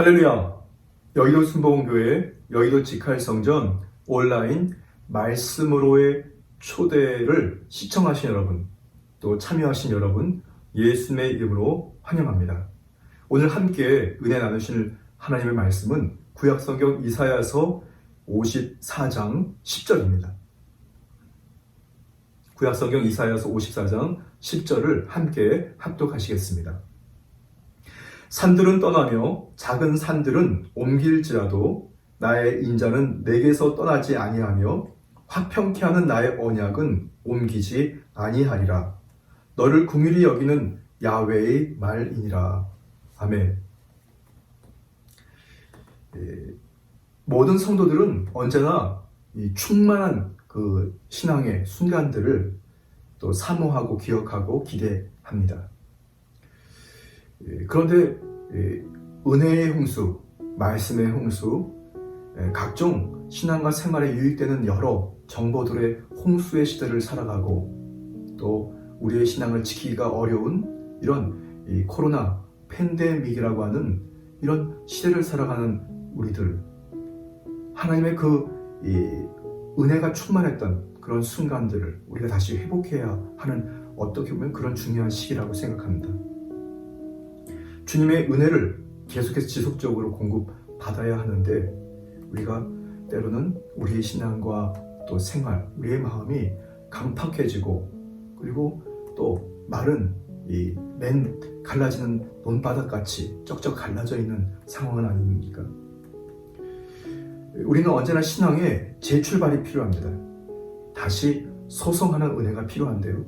할렐루야! 여의도 순복음교회 여의도 직할성전 온라인 말씀으로의 초대를 시청하신 여러분, 또 참여하신 여러분, 예수님의 이름으로 환영합니다. 오늘 함께 은혜 나누실 하나님의 말씀은 구약성경 이사야서 54장 10절입니다. 구약성경 이사야서 54장 10절을 함께 합독하시겠습니다. 산들은 떠나며 작은 산들은 옮길지라도 나의 인자는 내게서 떠나지 아니하며 화평케 하는 나의 언약은 옮기지 아니하리라. 너를 긍휼히 여기는 야훼의 말이니라. 아멘. 모든 성도들은 언제나 이 충만한 그 신앙의 순간들을 또 사모하고 기억하고 기대합니다. 그런데 은혜의 홍수, 말씀의 홍수, 각종 신앙과 생활에 유익되는 여러 정보들의 홍수의 시대를 살아가고 또 우리의 신앙을 지키기가 어려운 이런 이 코로나 팬데믹이라고 하는 이런 시대를 살아가는 우리들, 하나님의 은혜가 충만했던 그런 순간들을 우리가 다시 회복해야 하는, 어떻게 보면 그런 중요한 시기라고 생각합니다. 주님의 은혜를 계속해서 지속적으로 공급받아야 하는데, 우리가 때로는 우리의 신앙과 또 생활, 우리의 마음이 강팍해지고, 그리고 또 마른 갈라지는 논바닥같이 쩍쩍 갈라져 있는 상황은 아닙니까? 우리는 언제나 신앙에 재출발이 필요합니다. 다시 소성하는 은혜가 필요한데요.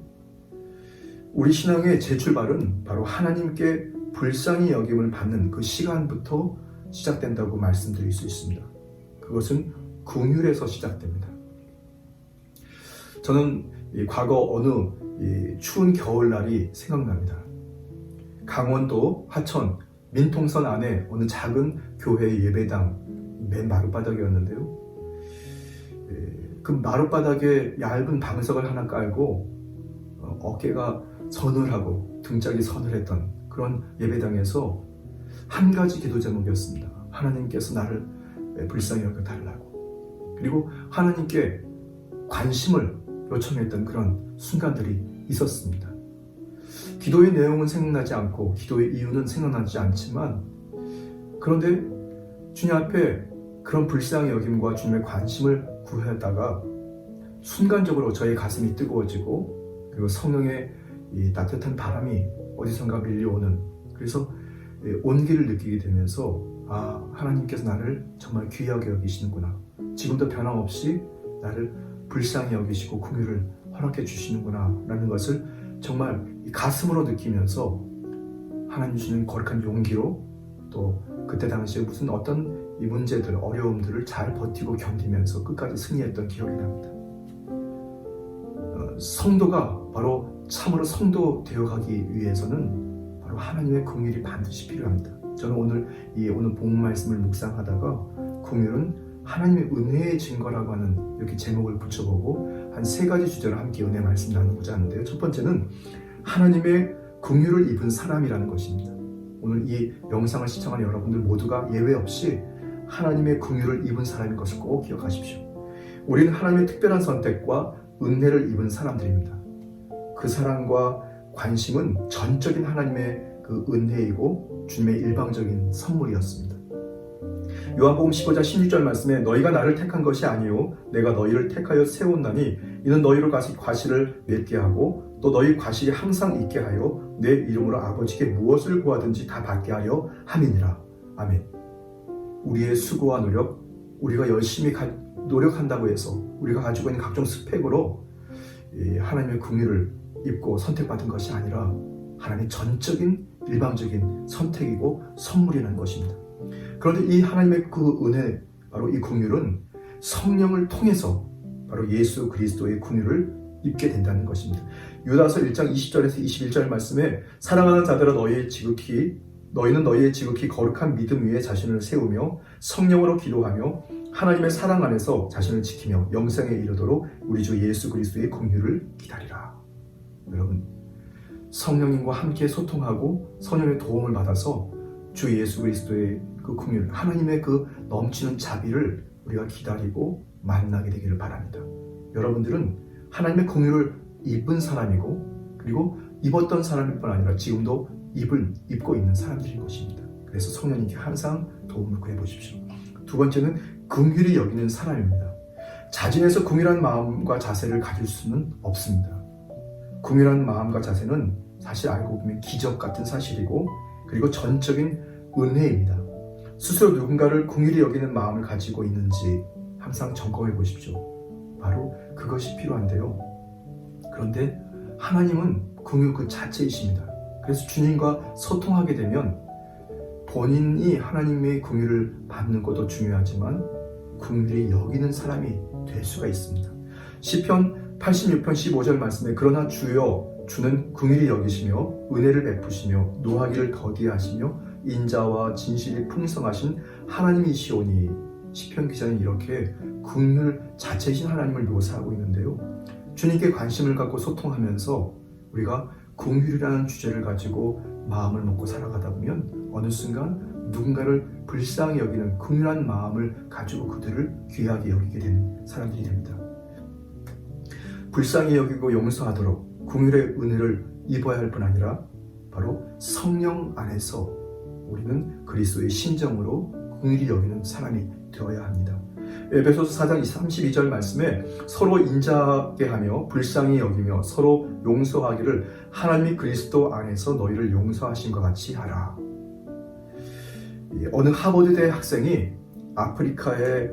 우리 신앙의 재출발은 바로 하나님께 불쌍히 여김을 받는 그 시간부터 시작된다고 말씀드릴 수 있습니다. 그것은 긍휼에서 시작됩니다. 저는 과거 어느 추운 겨울날이 생각납니다. 강원도 하천 민통선 안에 어느 작은 교회 예배당 맨 마룻바닥이었는데요. 그 마룻바닥에 얇은 방석을 하나 깔고 어깨가 서늘하고 등짝이 서늘했던 그런 예배당에서 한 가지 기도 제목이었습니다. 하나님께서 나를 불쌍히 여겨달라고. 그리고 하나님께 관심을 요청했던 그런 순간들이 있었습니다. 기도의 내용은 생각나지 않고 기도의 이유는 생각나지 않지만, 그런데 주님 앞에 그런 불쌍히 여김과 주님의 관심을 구하다가 순간적으로 저의 가슴이 뜨거워지고, 그리고 성령의 이 따뜻한 바람이 어디선가 밀려오는, 그래서 온기를 느끼게 되면서 하나님께서 나를 정말 귀하게 여기시는구나, 지금도 변함없이 나를 불쌍히 여기시고 긍휼을 허락해 주시는구나 라는 것을 정말 가슴으로 느끼면서 하나님 주시는 거룩한 용기로, 또 그때 당시에 무슨 어떤 이 문제들, 어려움들을 잘 버티고 견디면서 끝까지 승리했던 기억이 납니다. 성도가 바로 참으로 성도 되어가기 위해서는 바로 하나님의 긍휼이 반드시 필요합니다. 저는 오늘 본문 말씀을 묵상하다가 긍휼은 하나님의 은혜의 증거라고 하는 이렇게 제목을 붙여보고 한 3가지 주제로 함께 은혜 말씀 나누고자 하는데요. 첫 번째는 하나님의 긍휼을 입은 사람이라는 것입니다. 오늘 이 영상을 시청하는 여러분들 모두가 예외 없이 하나님의 긍휼을 입은 사람인 것을 꼭 기억하십시오. 우리는 하나님의 특별한 선택과 은혜를 입은 사람들입니다. 그 사랑과 관심은 전적인 하나님의 그 은혜이고 주님의 일방적인 선물이었습니다. 요한복음 15장 16절 말씀에 너희가 나를 택한 것이 아니요 내가 너희를 택하여 세웠나니 이는 너희로 과실을 맺게 하고 또 너희 과실이 항상 있게 하여 내 이름으로 아버지께 무엇을 구하든지 다 받게 하려 함이니라. 아멘. 우리의 수고와 노력, 우리가 열심히 노력한다고 해서 우리가 가지고 있는 각종 스펙으로 하나님의 긍휼을 입고 선택받은 것이 아니라 하나님의 전적인 일방적인 선택이고 선물이라는 것입니다. 그런데 이 하나님의 그 은혜, 바로 이 긍휼은 성령을 통해서 바로 예수 그리스도의 긍휼을 입게 된다는 것입니다. 유다서 1장 20절에서 21절 말씀에 사랑하는 자들아 너희는 너희의 지극히 거룩한 믿음 위에 자신을 세우며 성령으로 기도하며 하나님의 사랑 안에서 자신을 지키며 영생에 이르도록 우리 주 예수 그리스도의 긍휼을 기다리라. 여러분, 성령님과 함께 소통하고 성령의 도움을 받아서 주 예수 그리스도의 그 긍휼, 하나님의 그 넘치는 자비를 우리가 기다리고 만나게 되기를 바랍니다. 여러분들은 하나님의 긍휼을 입은 사람이고, 그리고 입었던 사람일 뿐 아니라 지금도 입고 있는 사람들인 것입니다. 그래서 성령님께 항상 도움을 구해 보십시오. 두 번째는 긍휼히 여기는 사람입니다. 자진해서 긍휼한 마음과 자세를 가질 수는 없습니다. 긍휼한 마음과 자세는 사실 알고 보면 기적 같은 사실이고, 그리고 전적인 은혜입니다. 스스로 누군가를 긍휼히 여기는 마음을 가지고 있는지 항상 점검해 보십시오. 바로 그것이 필요한데요. 그런데 하나님은 긍휼 그 자체이십니다. 그래서 주님과 소통하게 되면 본인이 하나님의 긍휼을 받는 것도 중요하지만 긍휼히 여기는 사람이 될 수가 있습니다. 시편 86편 15절 말씀에 그러나 주여 주는 긍휼히 여기시며 은혜를 베푸시며 노하기를 더디하시며 인자와 진실이 풍성하신 하나님이시오니, 시편 기자는 이렇게 긍휼 자체이신 하나님을 묘사하고 있는데요. 주님께 관심을 갖고 소통하면서 우리가 긍휼이라는 주제를 가지고 마음을 먹고 살아가다 보면 어느 순간 누군가를 불쌍히 여기는 긍휼한 마음을 가지고 그들을 귀하게 여기게 되는 사람들이 됩니다. 불쌍히 여기고 용서하도록 긍휼의 은혜를 입어야 할 뿐 아니라 바로 성령 안에서 우리는 그리스도의 심정으로 긍휼히 여기는 사람이 되어야 합니다. 에베소서 4장 32절 말씀에 서로 인자하게 하며 불쌍히 여기며 서로 용서하기를 하나님이 그리스도 안에서 너희를 용서하신 것 같이 하라. 어느 하버드대 학생이 아프리카에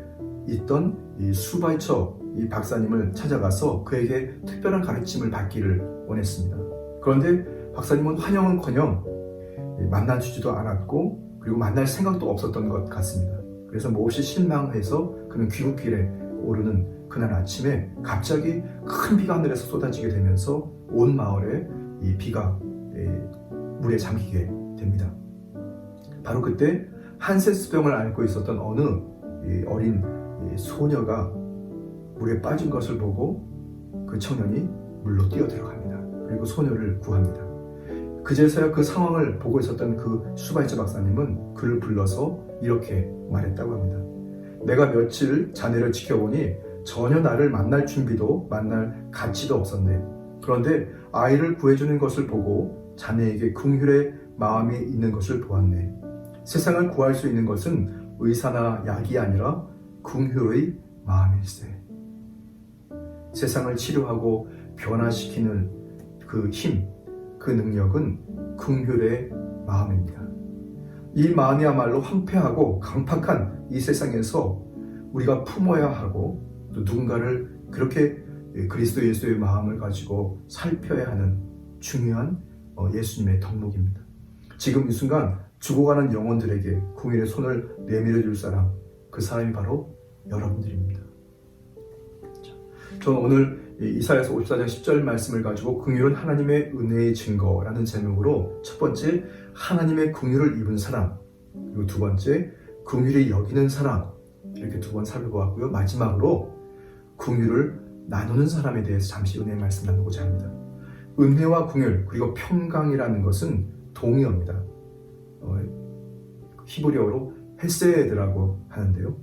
있던 이 수바이처 이 박사님을 찾아가서 그에게 특별한 가르침을 받기를 원했습니다. 그런데 박사님은 환영은커녕 만나주지도 않았고, 그리고 만날 생각도 없었던 것 같습니다. 그래서 몹시 실망해서 그는 귀국길에 오르는 그날 아침에 갑자기 큰 비가 하늘에서 쏟아지게 되면서 온 마을에 이 비가 물에 잠기게 됩니다. 바로 그때 한센스병을 앓고 있었던 어느 어린 소녀가 물에 빠진 것을 보고 그 청년이 물로 뛰어 들어갑니다. 그리고 소녀를 구합니다. 그제서야 그 상황을 보고 있었던 그 슈바이처 박사님은 그를 불러서 이렇게 말했다고 합니다. 내가 며칠 자네를 지켜보니 전혀 나를 만날 준비도 만날 가치도 없었네. 그런데 아이를 구해주는 것을 보고 자네에게 긍휼의 마음이 있는 것을 보았네. 세상을 구할 수 있는 것은 의사나 약이 아니라 긍휼의 마음일세. 세상을 치료하고 변화시키는 그 힘, 그 능력은 긍휼의 마음입니다. 이 마음이야말로 황폐하고 강팍한 이 세상에서 우리가 품어야 하고, 또 누군가를 그렇게 그리스도 예수의 마음을 가지고 살펴야 하는 중요한 예수님의 덕목입니다. 지금 이 순간 죽어가는 영혼들에게 긍휼의 손을 내밀어 줄 사람, 그 사람이 바로 여러분들입니다. 저는 오늘 이사야서 54장 10절 말씀을 가지고 긍휼은 하나님의 은혜의 증거라는 제목으로 첫 번째, 하나님의 긍휼을 입은 사람, 그리고 두 번째, 긍휼히 여기는 사람, 이렇게 두 번 살펴보았고요. 마지막으로 긍휼을 나누는 사람에 대해서 잠시 은혜의 말씀 나누고자 합니다. 은혜와 긍휼 그리고 평강이라는 것은 동의어입니다. 히브리어로 헤세드라고 하는데요.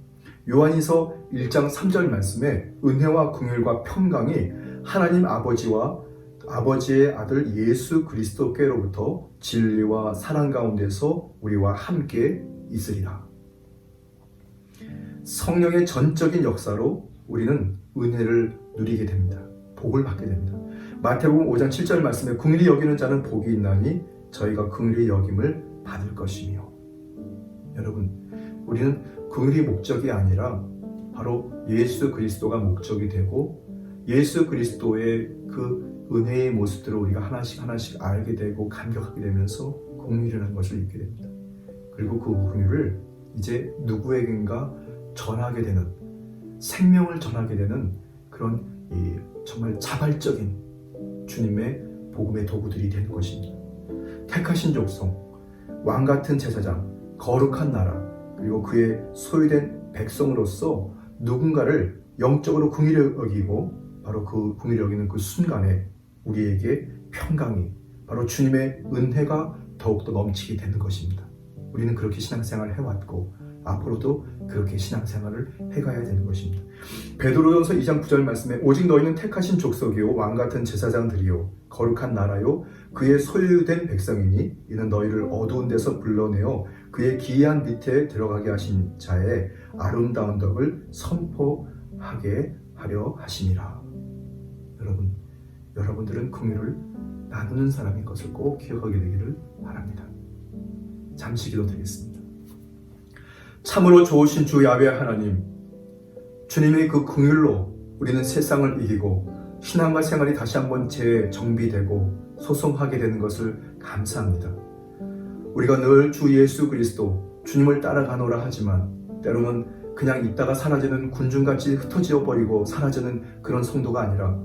요한이서 1장 3절 말씀에 은혜와 긍휼과 평강이 하나님 아버지와 아버지의 아들 예수 그리스도께로부터 진리와 사랑 가운데서 우리와 함께 있으리라. 성령의 전적인 역사로 우리는 은혜를 누리게 됩니다. 복을 받게 됩니다. 마태복음 5장 7절 말씀에 긍휼히 여기는 자는 복이 있나니 저희가 긍휼히 여김을 받을 것이며. 여러분, 우리는 긍휼이 목적이 아니라 바로 예수 그리스도가 목적이 되고, 예수 그리스도의 그 은혜의 모습들을 우리가 하나씩 하나씩 알게 되고 감격하게 되면서 긍휼이라는 것을 잊게 됩니다. 그리고 그 긍휼을 이제 누구에겐가 전하게 되는, 생명을 전하게 되는 그런 정말 자발적인 주님의 복음의 도구들이 되는 것입니다. 택하신 족속, 왕같은 제사장, 거룩한 나라, 그리고 그의 소유된 백성으로서 누군가를 영적으로 긍휼히 여기고, 바로 그 긍휼히 여기는 그 순간에 우리에게 평강이, 바로 주님의 은혜가 더욱더 넘치게 되는 것입니다. 우리는 그렇게 신앙생활을 해왔고 앞으로도 그렇게 신앙생활을 해가야 되는 것입니다. 베드로전서 2장 9절 말씀에 오직 너희는 택하신 족속이요 왕같은 제사장들이요 거룩한 나라요 그의 소유된 백성이니 이는 너희를 어두운 데서 불러내어 그의 기이한 밑에 들어가게 하신 자의 아름다운 덕을 선포하게 하려 하심이라. 여러분들은 긍휼을 나누는 사람인 것을 꼭 기억하게 되기를 바랍니다. 잠시 기도드리겠습니다. 참으로 좋으신 주 야훼 하나님, 주님의 그 긍휼로 우리는 세상을 이기고 신앙과 생활이 다시 한번 재정비되고 소송하게 되는 것을 감사합니다. 우리가 늘 주 예수 그리스도 주님을 따라가노라 하지만 때로는 그냥 있다가 사라지는 군중같이 흩어져 버리고 사라지는 그런 성도가 아니라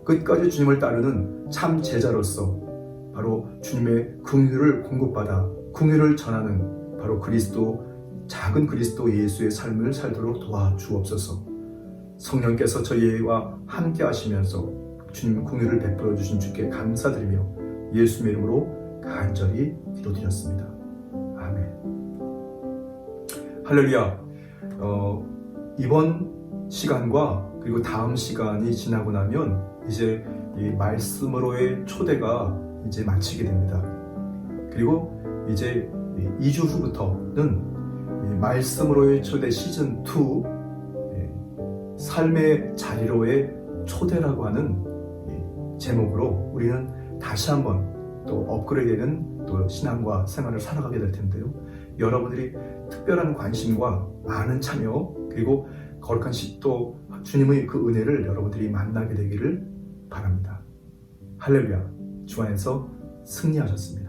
끝까지 주님을 따르는 참 제자로서 바로 주님의 긍휼을 공급받아 긍휼을 전하는 바로 작은 그리스도 예수의 삶을 살도록 도와주옵소서. 성령께서 저희와 함께 하시면서 주님 긍휼을 베풀어 주신 주께 감사드리며 예수의 이름으로 간절히 기도드렸습니다. 아멘. 할렐루야. 이번 시간과 그리고 다음 시간이 지나고 나면 이제 이 말씀으로의 초대가 이제 마치게 됩니다. 그리고 이제 2주 후부터는 말씀으로의 초대 시즌2 삶의 자리로의 초대라고 하는 제목으로 우리는 다시 한번 또 업그레이드되는 또 신앙과 생활을 살아가게 될 텐데요. 여러분들이 특별한 관심과 많은 참여 그리고 거룩한 또 주님의 그 은혜를 여러분들이 만나게 되기를 바랍니다. 할렐루야. 주 안에서 승리하셨습니다.